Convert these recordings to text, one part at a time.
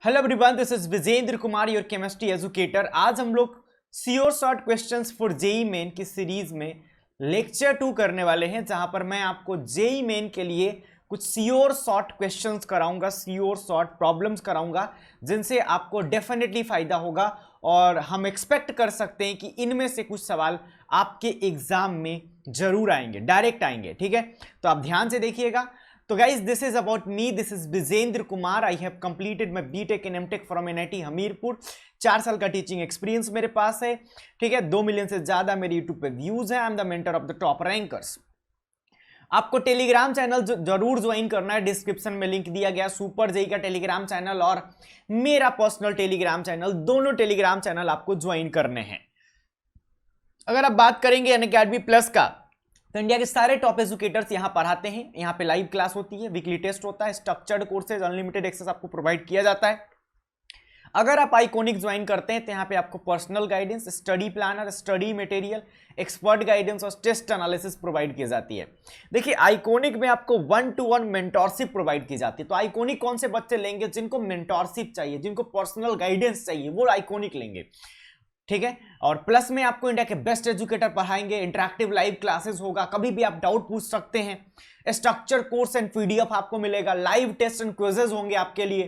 Hello everyone, this is Vijendra Kumar, your chemistry educator. आज हम लोग sure short questions for JEE Main की series में लेक्चर 2 करने वाले हैं, जहां पर मैं आपको जेई मेन के लिए कुछ श्योर शॉर्ट क्वेश्चंस कराऊंगा, श्योर शॉर्ट प्रॉब्लम्स कराऊंगा, जिनसे आपको डेफिनेटली फायदा होगा और हम एक्सपेक्ट कर सकते हैं कि इनमें से कुछ सवाल आपके एग्जाम में जरूर आएंगे, डायरेक्ट आएंगे। ठीक है, तो आप ध्यान से देखिएगा। तो guys, this is about me, this is Vijendra Kumar. I have completed my BTech in MTech from NIT Hamirpur. 4 साल का टीचिंग एक्सपीरियंस मेरे पास है। ठीक है, 2 मिलियन से ज्यादा मेरे यूट्यूब पे व्यूज है। I am the mentor of the top rankers. आपको टेलीग्राम चैनल जरूर ज्वाइन करना है, डिस्क्रिप्शन में लिंक दिया गया। सुपर जेई का टेलीग्राम चैनल और मेरा पर्सनल टेलीग्राम चैनल, दोनों टेलीग्राम चैनल आपको ज्वाइन करने हैं। अगर आप बात करेंगे अनअकैडमी प्लस का, तो इंडिया के सारे टॉप एजुकेटर्स यहां पढ़ाते हैं। यहां पे लाइव क्लास होती है, वीकली टेस्ट होता है, स्ट्रक्चर्ड कोर्सेज, अनलिमिटेड एक्सेस आपको प्रोवाइड किया जाता है। अगर आप आइकॉनिक ज्वाइन करते हैं तो यहाँ पे आपको personal guidance, study planner, study material, expert guidance और टेस्ट एनालिसिस प्रोवाइड की जाती है। देखिए, आइकॉनिक में आपको 1-to-1 मेंटोरशिप प्रोवाइड की जाती है। तो आइकॉनिक कौन से बच्चे लेंगे? जिनको मेंटोरशिप चाहिए, जिनको पर्सनल गाइडेंस चाहिए, वो आइकॉनिक लेंगे। ठीक है, और प्लस में आपको इंडिया के बेस्ट एजुकेटर पढ़ाएंगे, इंटरेक्टिव लाइव क्लासेस होगा, कभी भी आप डाउट पूछ सकते हैं, स्ट्रक्चर कोर्स एंड पीडीएफ आपको मिलेगा, लाइव टेस्ट एंड क्विजेज होंगे आपके लिए।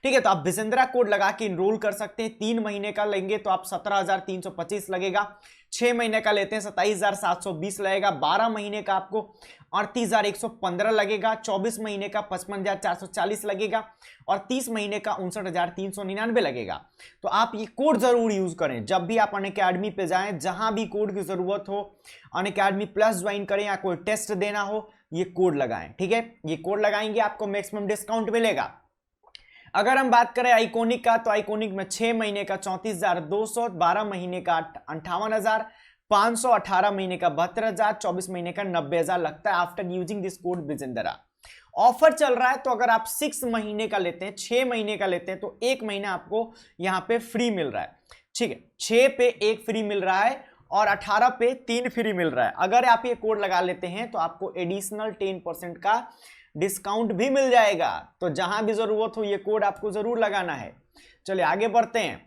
ठीक है, तो आप विजेंद्रा कोड लगा के इनरोल कर सकते हैं। 3 महीने का लेंगे तो आप 17,325 लगेगा, 6 महीने का लेते हैं 27,720 लगेगा, 12 महीने का आपको 38,115 लगेगा, 24 महीने का 55,440 लगेगा और 30 महीने का 59,399 लगेगा। तो आप ये कोड जरूर यूज करें जब भी आप अनअकैडमी पे जाएं, जहां भी कोड की जरूरत हो, अनअकैडमी प्लस ज्वाइन करें या कोई टेस्ट देना हो, ये कोड लगाएं। ठीक है, ये कोड लगाएंगे आपको मैक्सिमम डिस्काउंट मिलेगा। अगर हम बात करें आइकॉनिक का, तो आइकॉनिक में 6 महीने का 34,200, 12 महीने का 58,500, 18 महीने का 72,000, 24 महीने का 90,000 लगता है after using this code Vijendra. Offer चल रहा है, तो अगर आप 6 महीने का लेते हैं, 6 महीने का लेते हैं, तो 1 महीना आपको यहां पे फ्री मिल रहा है। ठीक है, 6 पे 1 फ्री मिल रहा है और 18 पे 3 फ्री मिल रहा है। अगर आप ये कोड लगा लेते हैं तो आपको एडिशनल 10% का डिस्काउंट भी मिल जाएगा। तो जहां भी जरूरत हो ये कोड आपको जरूर लगाना है। चलिए आगे बढ़ते हैं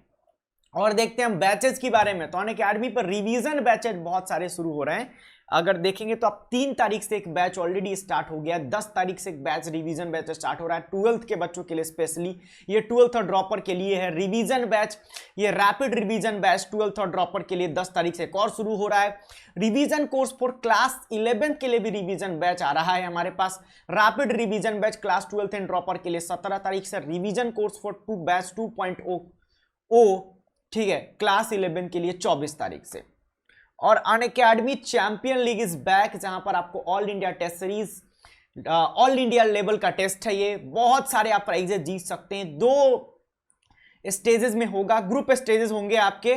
और देखते हैं हम बैचेस के बारे में। तो अनअकैडमी पर रिवीजन बैचेस बहुत सारे शुरू हो रहे हैं। अगर देखेंगे तो आप 3 तारीख से एक बैच ऑलरेडी स्टार्ट हो गया, 10 तारीख से एक बैच रिवीजन बैच स्टार्ट हो रहा है 12th के बच्चों के लिए स्पेशली। ये 12th और ड्रॉपर के लिए है रिवीजन बैच, ये रैपिड रिवीजन बैच 12th और ड्रॉपर के लिए 10 तारीख से एक और शुरू हो रहा है। Revision course for class 11th के लिए भी रिवीजन बैच आ रहा है हमारे पास। Rapid revision batch class 12th and dropper के लिए 17 तारीख से। रिवीजन कोर्स फॉर बैच 2.0 ठीक है, क्लास 11 के लिए 24 तारीख से। और Unacademy champion league is back, जहां पर आपको all India test series, all India level का टेस्ट है। ये बहुत सारे आप प्राइजेस जीत सकते हैं। 2 स्टेजेस में होगा, ग्रुप स्टेजेस होंगे आपके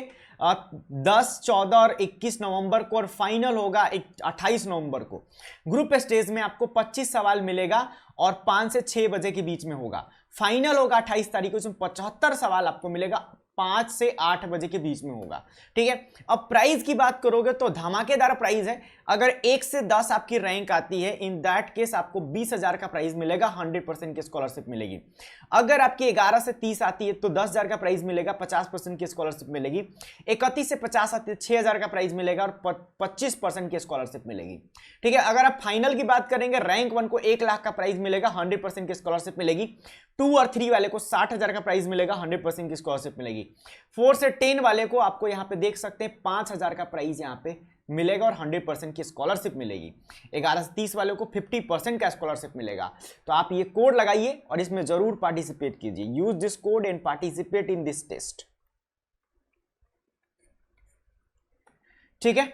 10, 14 और 21 नवंबर को, और फाइनल होगा 28 नवंबर को। ग्रुप स्टेज में आपको 25 सवाल मिलेगा और 5 से 6 बजे के बीच में होगा। फाइनल होगा 28 तारीख को, इसमें 75 सवाल आपको मिलेगा, 5 से 8 बजे के बीच में होगा। ठीक है, अब प्राइस की बात करोगे तो धमाकेदार प्राइस है। अगर 1 से 10 आपकी रैंक आती है, इन दैट केस आपको 20,000 का प्राइस मिलेगा, 100% की स्कॉलरशिप मिलेगी। अगर आपकी 11 से 30 आती है तो 10,000 का प्राइस मिलेगा, 50% की स्कॉलरशिप मिलेगी। 31 से 50 आती है 6,000 का प्राइस मिलेगा और 25% की स्कॉलरशिप मिलेगी। ठीक है, अगर आप फाइनल की बात करेंगे, रैंक 1 को 1 लाख का प्राइस मिलेगा, 100% की स्कॉलरशिप मिलेगी। 2 और 3 वाले को 60,000 का प्राइस मिलेगा, 100% की स्कॉलरशिप मिलेगी। 4 से 10 वाले को आपको यहां पे देख सकते हैं 5,000 का प्राइस यहां पे मिलेगा और 100% की स्कॉलरशिप मिलेगी। 11 से 30 वाले को 50% का स्कॉलरशिप मिलेगा। तो आप ये कोड लगाइए और इसमें जरूर पार्टिसिपेट कीजिए। Use this code and participate in this test. ठीक है,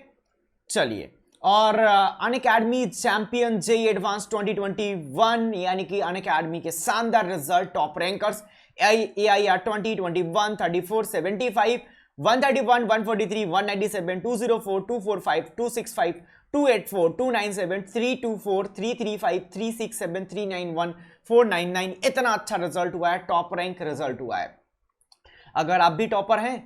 चलिए, और अनअकैडमी चैंपियन जेई एडवांस 2021 यानी कि अनअकैडमी के शानदार रिजल्ट, टॉप रैंकर्स AIR 2021 34 75 131 143 197 204 245 265 284 297 324 335 367 391 499 इतना अच्छा रिजल्ट हुआ है, टॉप रैंक रिजल्ट हुआ है। अगर आप भी टॉपर हैं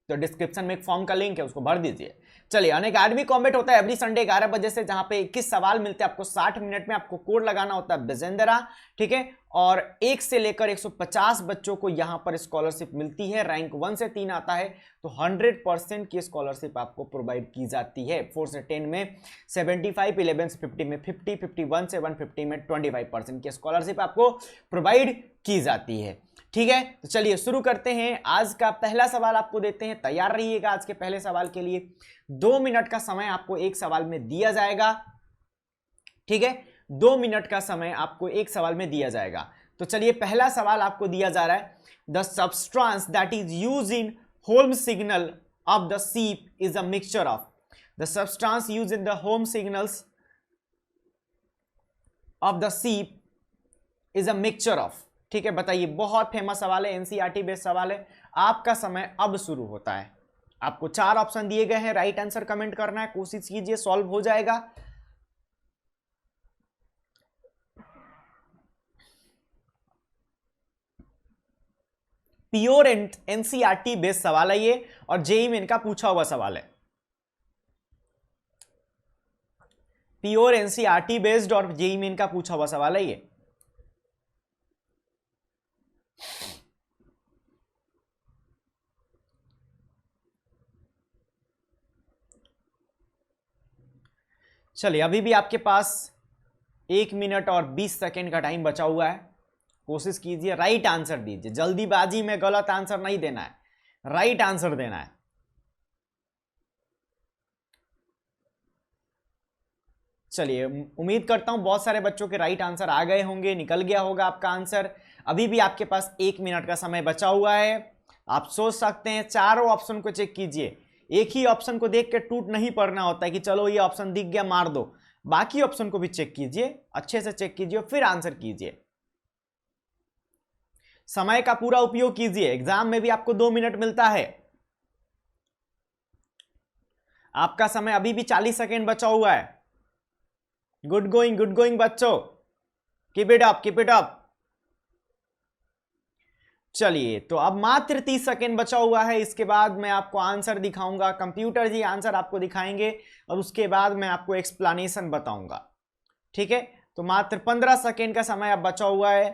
तो डिस्क्रिप्शन में एक फॉर्म का लिंक है, उसको भर दीजिए। चलिए, अनअकैडमी कॉम्बैट होता है एवरी संडे 11 बजे से, जहां पे 21 सवाल मिलते हैं आपको 60 मिनट में। आपको कोड लगाना होता है बेजेंद्रा, ठीक है। और 1 से लेकर 150 बच्चों को यहां पर स्कॉलरशिप मिलती है। रैंक 1 से 3 आता है तो 100% की स्कॉलरशिप आपको प्रोवाइड की जाती है। 4 से 10 में 75, 11 से 50 में 50, 51 से 150 में 25% की स्कॉलरशिप आपको प्रोवाइड की जाती है, ठीक है। तो चलिए शुरू करते हैं। आज का पहला सवाल आपको देते हैं, तैयार रहिएगा आज के पहले सवाल के लिए। 2 मिनट का समय आपको एक सवाल में दिया जाएगा, ठीक है। 2 मिनट का समय आपको एक सवाल में दिया जाएगा। तो चलिए, पहला सवाल आपको दिया जा रहा है, the substance that is use in home signal of the ship is a mixture of. The substance use in the home signals of the ship is a mixture of, ठीक है। बताइए, बहुत फेमस सवाल है, एनसीईआरटी बेस्ड सवाल है। आपका समय अब शुरू होता है। आपको 4 ऑप्शन दिए गए हैं, राइट आंसर कमेंट करना है, कोशिश कीजिए, सॉल्व हो जाएगा। प्योर एनसीईआरटी बेस्ड सवाल है ये, और जेईई में इनका पूछा हुआ सवाल है। प्योर एनसीईआरटी बेस्ड और जेईई में इनका पूछा हुआ सवाल है ये। चलिए, अभी भी आपके पास 1 मिनट और 20 सेकेंड का टाइम बचा हुआ है। कोशिश कीजिए, राइट आंसर दीजिए। जल्दीबाजी में गलत आंसर नहीं देना है, राइट आंसर देना है। चलिए, उम्मीद करता हूं बहुत सारे बच्चों के राइट आंसर आ गए होंगे, निकल गया होगा आपका आंसर। अभी भी आपके पास 1 मिनट का समय बचा हुआ है। आप सोच सकते हैं, चारों ऑप्शन को चेक कीजिए। एक ही ऑप्शन को देख के टूट नहीं पड़ना होता है कि चलो ये ऑप्शन दिख गया मार दो। बाकी ऑप्शन को भी चेक कीजिए, अच्छे से चेक कीजिए, फिर आंसर कीजिए। समय का पूरा उपयोग कीजिए, एग्जाम में भी आपको 2 मिनट मिलता है। आपका समय अभी भी 40 सेकेंड बचा हुआ है। गुड गोइंग बच्चों, keep it up, keep it up. चलिए, तो अब मात्र 30 सेकेंड बचा हुआ है। इसके बाद मैं आपको आंसर दिखाऊंगा, कंप्यूटर जी आंसर आपको दिखाएंगे, और उसके बाद मैं आपको एक्सप्लेनेशन बताऊंगा, ठीक है। तो मात्र 15 सेकेंड का समय अब बचा हुआ है।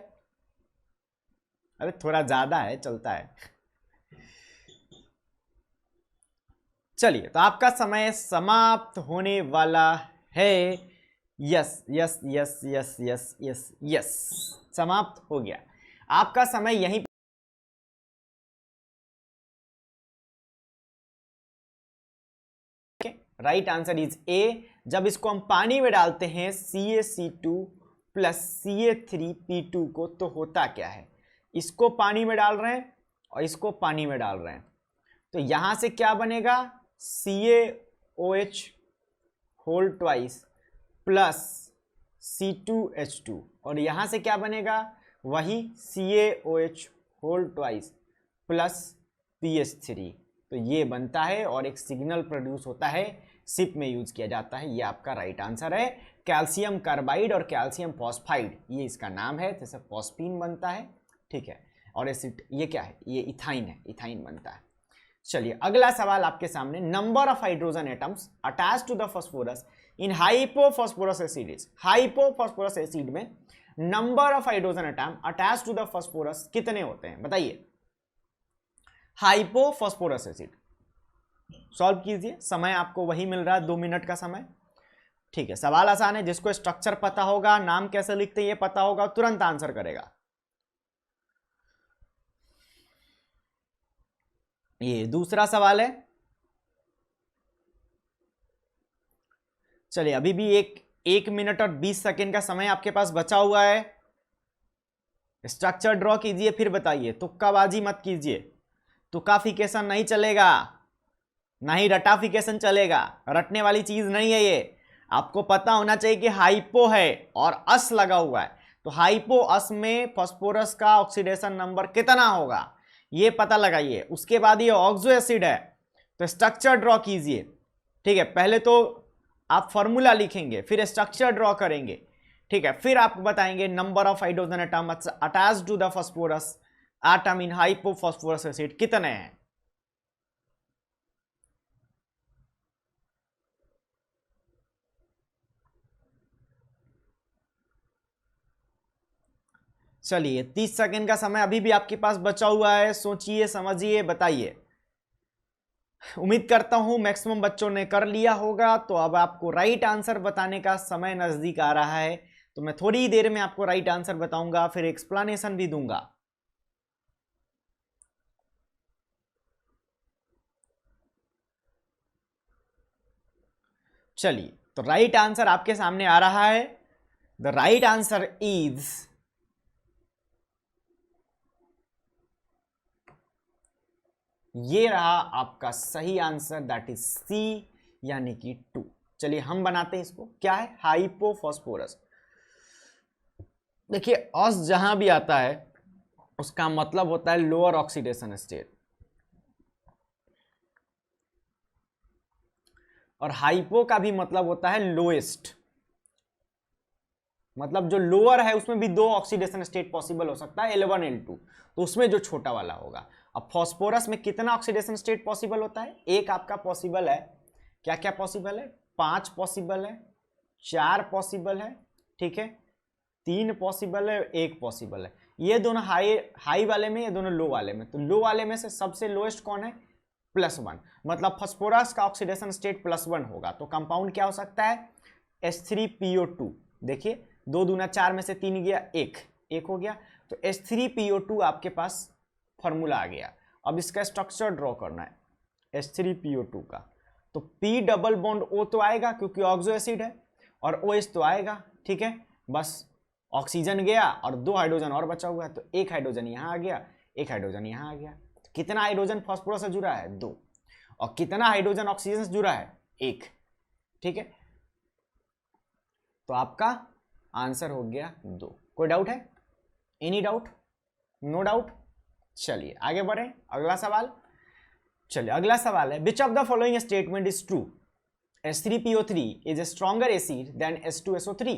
अरे थोड़ा ज्यादा है, चलता है। चलिए, तो आपका समय समाप्त होने वाला है। Yes yes yes yes yes yes yes, समाप्त हो गया आपका समय यहीं। Right answer is a. जब इसको हम पानी में डालते हैं CaC2 प्लस Ca3P2 को, तो होता क्या है, इसको पानी में डाल रहे हैं और इसको पानी में डाल रहे हैं, तो यहां से क्या बनेगा, CaOH whole twice plus C2H2, और यहां से क्या बनेगा, वही CaOH whole twice plus PH3। तो ये बनता है और एक सिग्नल प्रोड्यूस होता है, सिप में यूज किया जाता है। ये आपका राइट आंसर है। कैल्शियम कार्बाइड और कैल्शियम फॉस्फाइड, ये इसका नाम है, जैसे फॉस्फीन बनता है, ठीक है। और एसिड ये क्या है, ये इथाइन है, इथाइन बनता है। चलिए, अगला सवाल आपके सामने, number of hydrogen atoms attach to the phosphorus in hypophosphorous acid is. Hypophosphorus acid में number of hydrogen atom attach to the phosphorus कितने होते हैं, बताइए। हाइपोफॉस्फोरस एसिड, सॉल्व कीजिए। समय आपको वही मिल रहा है, 2 मिनट का समय, ठीक है। सवाल आसान है, जिसको स्ट्रक्चर पता होगा, नाम कैसे लिखते हैं ये पता होगा, तुरंत आंसर करेगा। ये दूसरा सवाल है। चलिए, अभी भी 1 मिनट और 20 सेकेंड का समय आपके पास बचा हुआ है। स्ट्रक्चर ड्रॉ कीजिए, फिर बताइए, तुक्काबाजी मत कीजिए। तुक्काफिकेशन नहीं चलेगा, नहीं रटाफिकेशन चलेगा, रटने वाली चीज नहीं है ये। आपको पता होना चाहिए कि हाइपो है और अस लगा हुआ है, तो हाइपो अस में फास्फोरस का ऑक्सीडेशन नंबर कितना होगा, ये पता लगाइए। उसके बाद ये ऑक्सो एसिड है, तो स्ट्रक्चर ड्रॉ कीजिए, ठीक है। पहले तो आप फॉर्मूला लिखेंगे, फिर स्ट्रक्चर ड्रॉ करेंगे, ठीक है। फिर आप बताएंगे number of hydrogen atom attached to the phosphorus atom in hypophosphorous acid कितने हैं। चलिए 30 सेकंड का समय अभी भी आपके पास बचा हुआ है, सोचिए समझिए बताइए। उम्मीद करता हूं मैक्सिमम बच्चों ने कर लिया होगा। तो अब आपको राइट आंसर बताने का समय नजदीक आ रहा है, तो मैं थोड़ी ही देर में आपको राइट आंसर बताऊंगा, फिर एक्सप्लेनेशन भी दूंगा। चलिए, तो राइट आंसर आपके सामने आ रहा है। द राइट आंसर इज, ये रहा आपका सही आंसर, दैट इज सी, यानी कि 2। चलिए हम बनाते हैं इसको, क्या है हाइपोफॉस्फोरस। देखिए ऑस जहां भी आता है उसका मतलब होता है लोअर ऑक्सीडेशन स्टेट, और हाइपो का भी मतलब होता है लोएस्ट, मतलब जो लोअर है उसमें भी 2 ऑक्सीडेशन स्टेट पॉसिबल हो सकता है, L1 L2, तो उसमें जो छोटा वाला होगा। अब फॉस्फोरस में कितना ऑक्सीडेशन स्टेट पॉसिबल होता है? एक आपका पॉसिबल है, क्या क्या पॉसिबल है? 5 पॉसिबल है, 4 पॉसिबल है, ठीक है, 3 पॉसिबल है, 1 पॉसिबल है। ये दोनों हाई वाले में, ये दोनों लो वाले में। तो लो वाले में से सबसे लोएस्ट कौन है? +1, मतलब फास्फोरस का ऑक्सीडेशन स्टेट +1 होगा। तो कंपाउंड क्या हो सकता है? H3PO2। देखिए 2 दूना 4 में से 3 गया, 1 हो गया, तो H3PO2 आपके पास फॉर्मूला आ गया। अब इसका स्ट्रक्चर ड्रॉ करना है H3PO2 का। तो P डबल बॉन्ड O तो आएगा क्योंकि ऑक्सो एसिड है, और OH तो आएगा, ठीक है। बस ऑक्सीजन गया और 2 हाइड्रोजन और बचा हुआ है, तो 1 हाइड्रोजन यहां आ गया, 1 हाइड्रोजन यहां आ गया। तो कितना हाइड्रोजन फास्फोरस से जुड़ा है? 2। और कितना हाइड्रोजन ऑक्सीजन से जुड़ा है? 1, ठीक है। तो आपका आंसर हो गया 2। कोई डाउट है? Any doubt? No doubt? चलिए आगे बढ़े, अगला सवाल। चलिए अगला सवाल है, which of the following statement is true? H3PO3 is a stronger acid than H2SO3.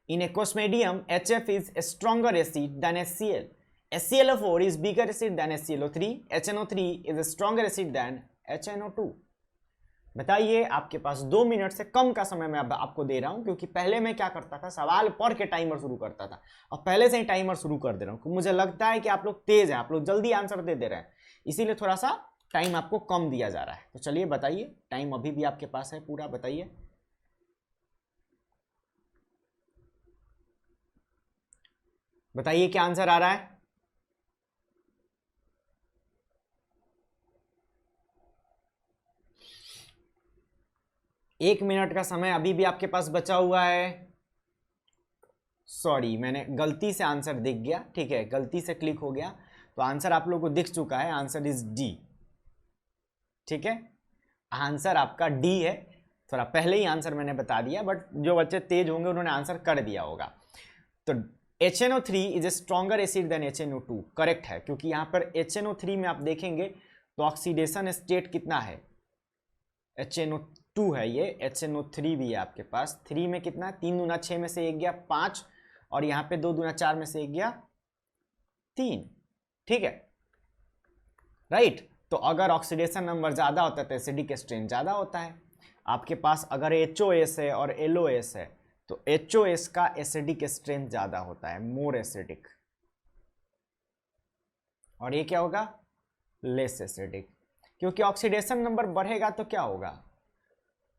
In aqueous medium, HF is a stronger acid than HCl. HClO4 is bigger acid than HClO3. HNO3 is a stronger acid than HNO2. बताइए, आपके पास 2 minute से कम का समय मैं आपको दे रहा हूं, क्योंकि पहले मैं क्या करता था, सवाल पढ़ के टाइमर शुरू करता था, और पहले से ही टाइमर शुरू कर दे रहा हूं। मुझे लगता है कि आप लोग तेज हैं, आप लोग जल्दी आंसर दे रहे हैं, इसीलिए थोड़ा सा टाइम आपको कम दिया जा रहा है। तो चलिए बताइए, टाइम अभी भी आपके पास है पूरा, बताइए। बताइए क्या आंसर आ रहा है? एक मिनट का समय अभी भी आपके पास बचा हुआ है। सॉरी, मैंने गलती से आंसर दिख गया, ठीक है, गलती से क्लिक हो गया, तो आंसर आप लोगों को दिख चुका है। आंसर इज डी, ठीक है, आंसर आपका डी है। थोड़ा पहले ही आंसर मैंने बता दिया, बट जो बच्चे तेज होंगे उन्होंने आंसर कर दिया होगा। तो HNO3 is a stronger acid than HNO2, correct है, क्योंकि यहां पर HNO3 में आप देखेंगे तो ऑक्सीडेशन स्टेट कितना है? HNO2 है ये, HNO3 भी है आपके पास। 3 में कितना? 3 दूना 6 में से 1 गया 5, और यहाँ पे 2 दूना 4 में से 1 गया 3, ठीक है, राइट। तो अगर ऑक्सीडेशन नंबर ज्यादा होता है तो एसिडिक स्ट्रेन ज्यादा होता है। आपके पास अगर HOS है और LOS है, तो HOS का एसिडिक स्ट्रेन ज्यादा होता है, मोर एसिडिक, और ये क्या होगा? Less acidic. क्योंकि ऑक्सीडेशन नंबर बढ़ेगा तो क्या होगा?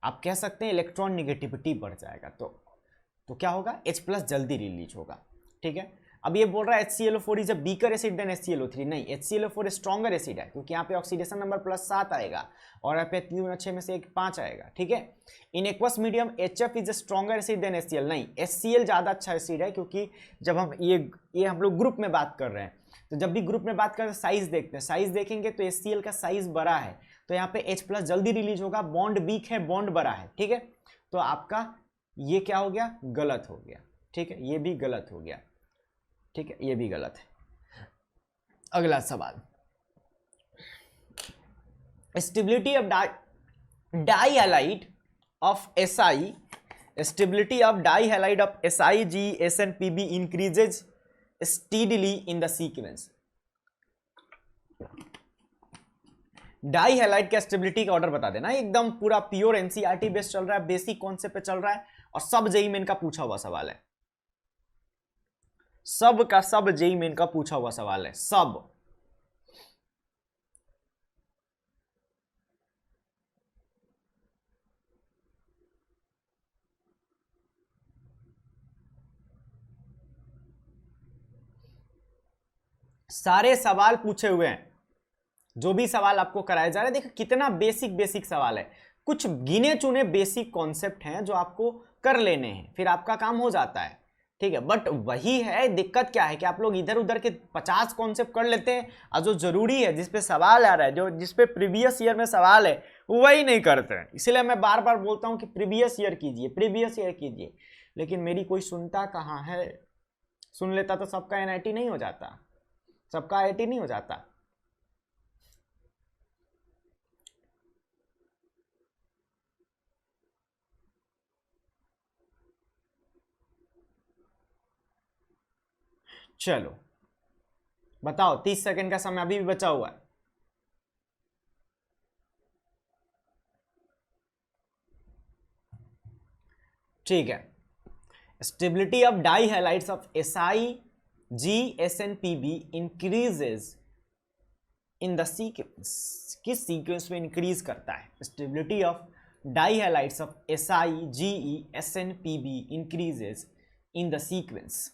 आप कह सकते हैं इलेक्ट्रॉन निगेटिविटी बढ़ जाएगा, तो क्या होगा? H+ जल्दी रिलीज होगा, ठीक है। अब ये बोल रहा है HClO4 is a weaker acid than HClO3, नहीं, HClO4 स्ट्रॉन्गर एसिड है, क्योंकि यहाँ पे ऑक्सीडेशन नंबर +7 आएगा, और यहाँ पे 3 6 में से 1 5 आएगा, ठीक है। In aqueous medium HF is a stronger acid than HCl, नहीं, HCl ज्यादा अच्छा एसिड है, क्योंकि जब हम ये हम लोग ग्रुप में बात कर रहे हैं, तो जब भी ग्रुप में बात करते हैं साइज देखते हैं, साइज देखेंगे तो HCl का साइज बड़ा है, तो यहाँ पे H+ जल्दी रिलीज होगा, बॉन्ड वीक है, बॉन्ड बड़ा है, ठीक है। तो आपका ये क्या हो गया? गलत हो गया, ठीक है, ये भी गलत हो गया, ठीक है, ये भी गलत है। अगला सवाल, stability of dihalide of SI, stability of dihalide of SiGSNPb increases steadily in the sequence. Dihalide का स्टेबिलिटी का ऑर्डर बता देना, एकदम पूरा प्योर NCERT बेस्ड चल रहा है, बेसिक कॉन्सेप्ट पे चल रहा है, और सब JEE मेन का पूछा हुआ सवाल है। सब का सब जेई मेन का पूछा हुआ सवाल है, सब। सारे सवाल पूछे हुए हैं, जो भी सवाल आपको कराया जा रहा है। देखो कितना बेसिक बेसिक सवाल है, कुछ गिने चुने बेसिक कॉन्सेप्ट हैं जो आपको कर लेने हैं, फिर आपका काम हो जाता है, ठीक है। बट वही है, दिक्कत क्या है कि आप लोग इधर उधर के 50 कॉन्सेप्ट कर लेते हैं, और जो जरूरी है, जिसपे सवाल आ रहा है, जो जिसपे प्रीवियस ईयर में सवाल है, वही नहीं करते हैं। इसलिए मैं बार बार बोलता हूं कि प्रीवियस ईयर कीजिए, प्रीवियस ईयर कीजिए, लेकिन मेरी कोई सुनता कहाँ है। सुन लेता तो सबका एनआईटी नहीं हो जाता, सबका आईआईटी नहीं हो जाता। चलो बताओ, 30 सेकंड का समय अभी भी बचा हुआ है। ठीक है। Stability of di halides of SI G S N P B increases in the sequence. किस सीक्वेंस में इंक्रीज करता है? Stability of di halides of SI G S N P B increases in the sequence.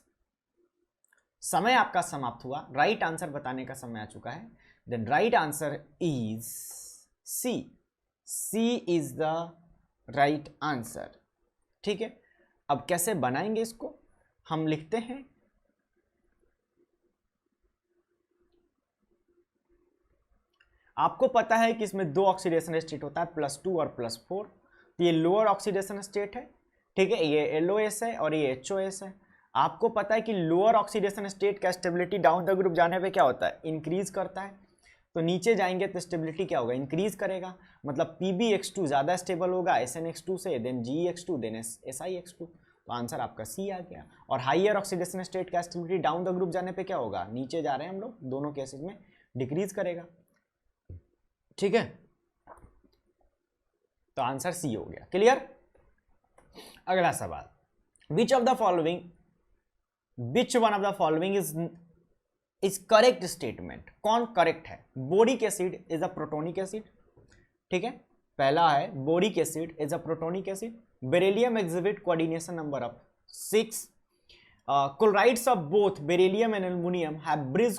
समय आपका समाप्त हुआ, right answer बताने का समय आ चुका है। Then right answer is C, C is the right answer. ठीक है, अब कैसे बनाएंगे इसको, हम लिखते हैं आपको पता है कि इसमें दो ऑक्सीडेशन स्टेट होता है, +2 और +4। तो ये लोअर ऑक्सीडेशन स्टेट है, ठीक है, ये LOS है और ये HOS है। आपको पता है कि लोअर ऑक्सीडेशन स्टेट का स्टेबिलिटी डाउन द ग्रुप जाने पे क्या होता है? इंक्रीज करता है। तो नीचे जाएंगे तो स्टेबिलिटी क्या होगा? इंक्रीज करेगा। मतलब PbX2 ज़्यादा स्टेबल होगा SnX2 से, देन GeX2, देन SiX2। तो आंसर आपका सी आ गया। और हाइयर ऑक्सीडेशन स्टेट का स्टेबिलिटी डाउन द ग्रुप जाने पे क्या होगा? नीचे जा रहे हैं हम लोग, दोनों केसेस में डिक्रीज करेगा। ठीक है, तो आंसर सी हो गया। क्लियर? अगला सवाल, which one of the following is correct statement? कौन करेक्ट है? Boric acid is a protonic acid, ठीक है, पहला है boric acid is a protonic acid. Beryllium exhibit coordination number of 6। chlorides of both beryllium and aluminum have bridge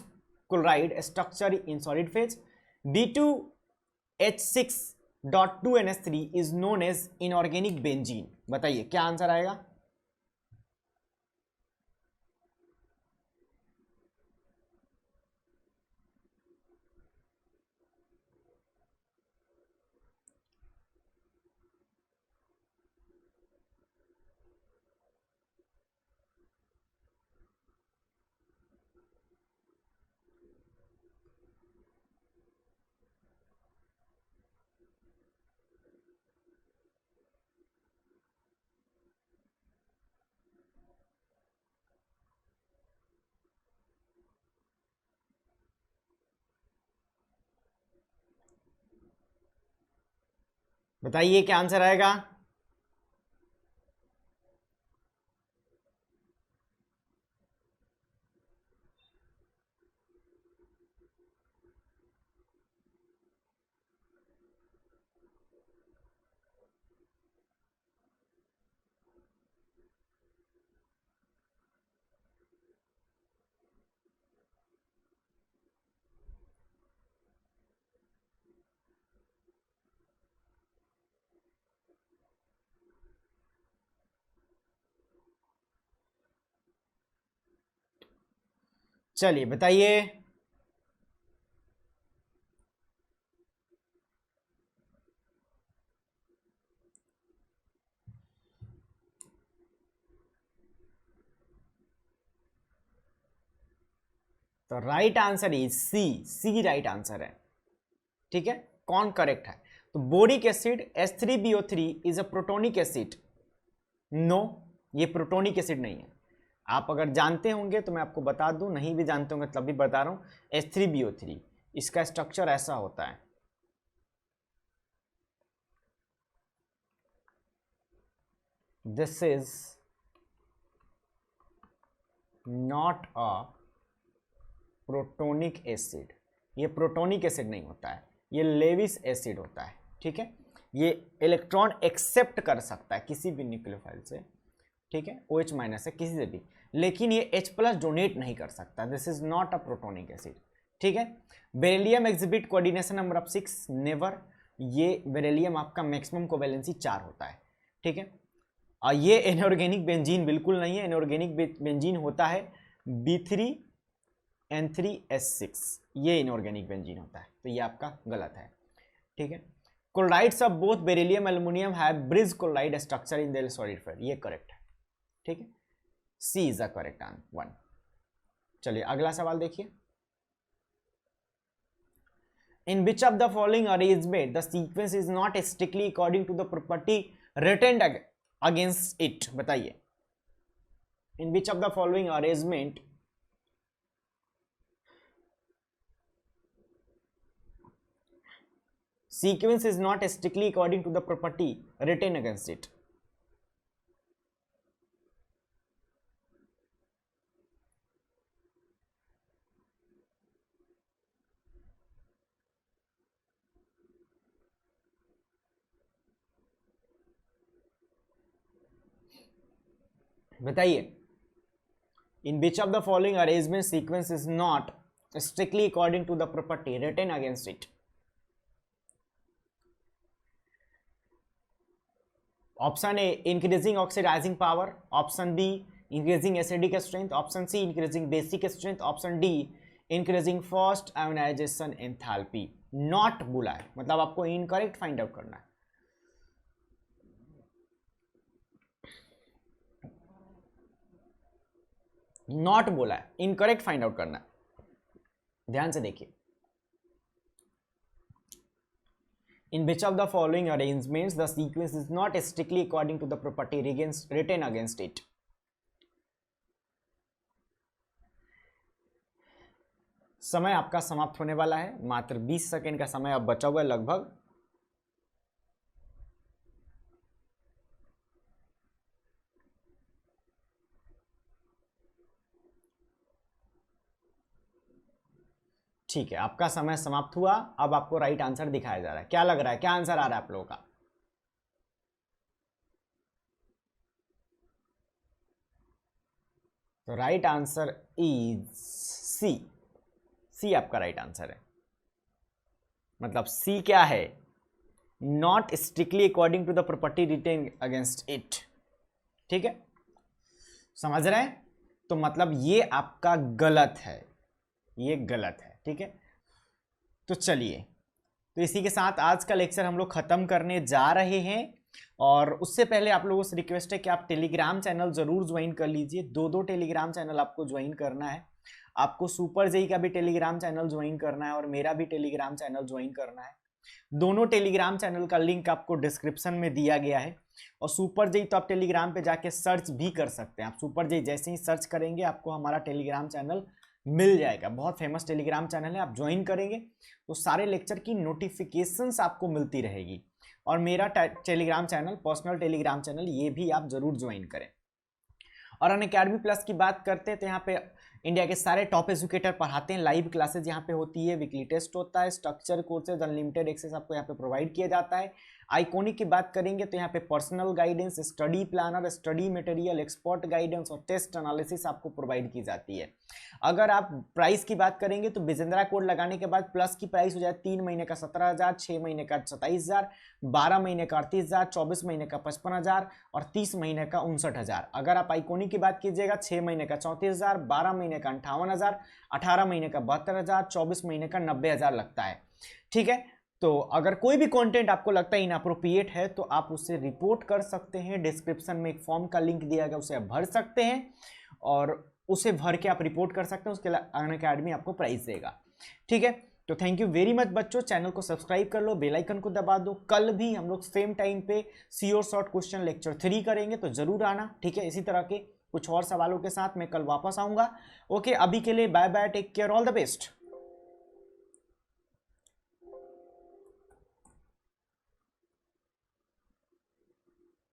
chloride structure in solid phase. B2H6.2NH3 is known as inorganic benzene। बताइए क्या answer आएगा? बताइए क्या answer आएगा? चलिए बताइए। तो right answer is C, C right answer है। ठीक है, कौन करेक्ट है? तो boric acid H3BO3 is a protonic acid. No, ये प्रोटोनिक एसिड नहीं है। आप अगर जानते होंगे तो मैं आपको बता दूं, नहीं भी जानते होंगे तब भी बता रहा हूं। H3BO3 इसका स्ट्रक्चर ऐसा होता है, this is not a protonic acid, ये प्रोटोनिक एसिड नहीं होता है, ये लेविस एसिड होता है, ठीक है। ये इलेक्ट्रॉन एक्सेप्ट कर सकता है किसी भी न्यूक्लियोफाइल से, ठीक है, OH माइनस से किसी से भी, लेकिन ये H प्लस डोनेट नहीं कर सकता, this is not a protonic acid, ठीक है। Beryllium exhibit coordination number of 6, never, ये बेरिलियम आपका मैक्सिमम कोवैलेंसी 4 होता है, ठीक है। और ये इनऑर्गेनिक बेंजीन बिल्कुल नहीं है, इनऑर्गेनिक बेंजीन होता है B3N3S6, ये इनऑर्गेनिक बेंजीन होता है, तो ये आपका गलत है, ठीक है। Chlorides of both beryllium aluminium have bridge chloride structure in their solid phase, ये करेक्ट है, ठीक है, C is the correct one. चलिए अगला सवाल देखिए। In which of the following arrangement the sequence is not strictly according to the property written against it, बताइए। In which of the following arrangement sequence is not strictly according to the property written against it? बताइए। In which of the following arrangement sequence is not strictly according to the property written against it? Option A increasing oxidizing power, option B increasing acidic strength, option C increasing basic strength, option D increasing fast ionization enthalpy. Not बोला है, मतलब आपको incorrect find out करना है। Not बोला है, incorrect find out करना है, ध्यान से देखिए। In which of the following arrangements the sequence is not strictly according to the property written against it? समय आपका समाप्त होने वाला है, मात्र 20 सेकेंड का समय अब बचा हुआ है लगभग। ठीक है, आपका समय समाप्त हुआ, अब आपको राइट आंसर दिखाया जा रहा है। क्या लग रहा है, क्या आंसर आ रहा है आप लोगों का? तो right answer is C, C आपका राइट आंसर है। मतलब सी क्या है? Not strictly according to the property written against it, ठीक है, समझ रहे हैं? तो मतलब ये आपका गलत है, ये गलत है, ठीक है। तो चलिए, तो इसी के साथ आज का लेक्चर हम लोग खत्म करने जा रहे हैं, और उससे पहले आप लोगों से रिक्वेस्ट है कि आप टेलीग्राम चैनल जरूर ज्वाइन कर लीजिए। दो टेलीग्राम चैनल आपको ज्वाइन करना है, आपको सुपर जेई का भी टेलीग्राम चैनल ज्वाइन करना है और मेरा भी टेलीग्राम चैनल ज्वाइन करना है। दोनों टेलीग्राम चैनल का लिंक आपको डिस्क्रिप्शन में दिया गया है। और सुपर जेई तो आप टेलीग्राम पे जाके सर्च भी कर सकते हैं, आप सुपर जेई जैसे ही सर्च करेंगे आपको हमारा टेलीग्राम चैनल मिल जाएगा। बहुत फेमस टेलीग्राम चैनल है, आप ज्वाइन करेंगे तो सारे लेक्चर की नोटिफिकेशंस आपको मिलती रहेगी। और मेरा Telegram channel, personal Telegram channel, ये भी आप जरूर ज्वाइन करें। और अनअकैडमी प्लस की बात करते हैं तो यहाँ पे इंडिया के सारे टॉप एजुकेटर पढ़ाते हैं, लाइव क्लासेज यहाँ पे होती है, वीकली टेस्ट होता है, स्ट्रक्चर कोर्सेज, अनलिमिटेड एक्सेस आपको यहाँ पे प्रोवाइड किया जाता है। आइकॉनिक की बात करेंगे तो यहाँ पे personal guidance, study planner, study material, expert guidance और टेस्ट एनालिसिस आपको प्रोवाइड की जाती है। अगर आप प्राइस की बात करेंगे तो बिजेंद्रा कोड लगाने के बाद प्लस की प्राइस हो जाए 3 महीने का 17,000, 6 महीने का 27,000, 12 महीने का 38,000, 24 महीने का 55,000 और 30 महीने का 59,000। अगर आप आइकॉनिक की बात कीजिएगा 6 महीने का 34,000, 12 महीने का 58,000, 18 महीने का 72,000, 24 महीने का 90,000 लगता है, ठीक है। तो अगर कोई भी कंटेंट आपको लगता है इनअप्रोप्रिएट है तो आप उससे रिपोर्ट कर सकते हैं। डिस्क्रिप्शन में एक फॉर्म का लिंक दिया गया, उसे आप भर सकते हैं और उसे भर के आप रिपोर्ट कर सकते हैं, उसके लिए अनअकैडमी आपको प्राइस देगा, ठीक है। तो थैंक यू वेरी मच बच्चों, चैनल को सब्सक्राइब कर लो, बेल आइकन को दबा दो। कल भी हम लोग सेम टाइम पे श्योर शॉर्ट क्वेश्चन लेक्चर 3 करेंगे, तो जरूर आना, ठीक है। इसी तरह के कुछ और सवालों के साथ मैं कल वापस आऊंगा। ओके, अभी के लिए bye bye, take care, all the best.